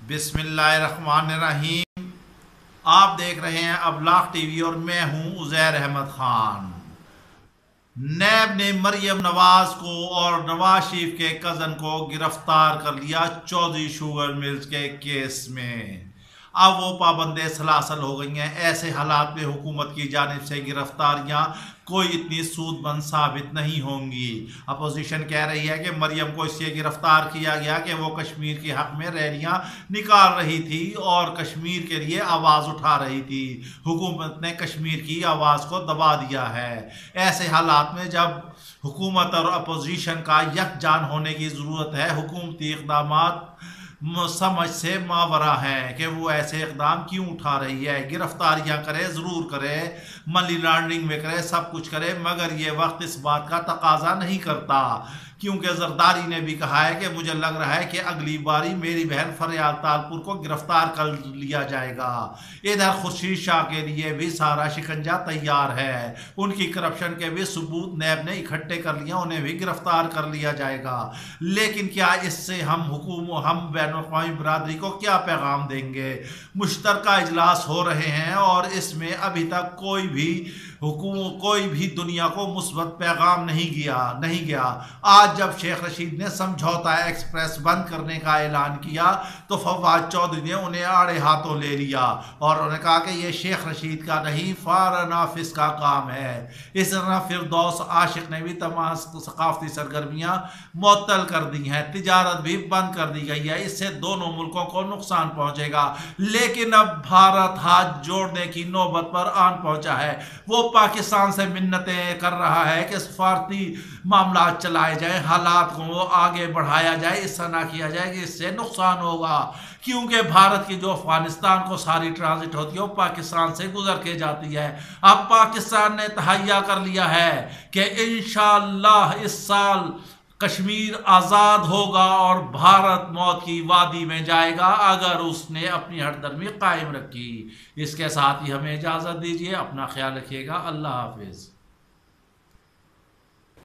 بسم اللہ الرحمن الرحیم۔ آپ دیکھ رہے ہیں ابلاغ ٹی وی اور میں ہوں عزیر احمد خان۔ نیب نے مریم نواز کو اور نواز شریف کے کزن کو گرفتار کر لیا چودھری شوگر ملز کے کیس میں۔ اب وہ پابند سلاسل ہو گئی ہیں۔ ایسے حالات میں حکومت کی جانب سے گرفتاریاں کوئی اتنی سود مند ثابت نہیں ہوں گی۔ اپوزیشن کہہ رہی ہے کہ مریم کو اس لیے گرفتار کیا گیا کہ وہ کشمیر کے حق میں ریلیاں نکال رہی تھی اور کشمیر کے لیے آواز اٹھا رہی تھی۔ حکومت نے کشمیر کی آواز کو دبا دیا ہے۔ ایسے حالات میں جب حکومت اور اپوزیشن کا یکجان ہونے کی ضرورت ہے، حکومتی اقدامات سمجھ سے ماورا ہے کہ وہ ایسے اقدام کیوں اٹھا رہی ہے۔ گرفتاریاں کرے، ضرور کرے، منی لانڈرنگ میں کرے، سب کچھ کرے، مگر یہ وقت اس بات کا تقاضا نہیں کرتا، کیونکہ زرداری نے بھی کہا ہے کہ مجھے لگ رہا ہے کہ اگلی باری میری بہن فریال تالپور کو گرفتار کر لیا جائے گا۔ ادھر خورشید شاہ کے لیے بھی سارا شکنجہ تیار ہے، ان کی کرپشن کے بھی ثبوت نیب نے اکٹھے کر لیا، انہیں بھی گرفتار کر لیا جائے گا۔ لیکن کیا اس سے ہم بین الاقوامی برادری کو کیا پیغام دیں گے؟ مشترکہ اجلاس ہو رہے ہیں اور اس میں ابھی تک کوئی بھی دنیا کو مثبت پیغام نہیں گیا۔ آج جب شیخ رشید نے سمجھوتا ایکسپریس بند کرنے کا اعلان کیا تو فواد چودھری نے انہیں آڑے ہاتھوں لے لیا اور انہوں نے کہا کہ یہ شیخ رشید کا نہیں، فارغ نافذ کا کام ہے۔ اس طرح فردوس عاشق نے بھی تمام ثقافتی سرگرمیاں معطل کر دی ہیں، تجارت بھی بند کر دی گئی ہے، اس سے دونوں ملکوں کو نقصان پہنچے گا۔ لیکن اب بھارت ہاتھ جوڑنے کی نوبت پر آن پہنچا ہے، وہ پاکستان سے منتیں کر رہا ہے کہ سفارتی معاملات چلائے جائیں، حالات کو آگے بڑھایا جائے، اس طرح نہ کیا جائے کہ اس سے نقصان ہوگا، کیونکہ بھارت کی جو افغانستان کو ساری ٹرانزٹ ہوتی ہے وہ پاکستان سے گزر کے جاتی ہے۔ اب پاکستان نے تہیہ کر لیا ہے کہ انشاءاللہ اس سال کشمیر آزاد ہوگا اور بھارت موت کی وادی میں جائے گا اگر اس نے اپنی ہٹ درمی قائم رکھی۔ اس کے ساتھ ہی ہمیں اجازت دیجیے، اپنا خیال رکھیے گا، اللہ حافظ۔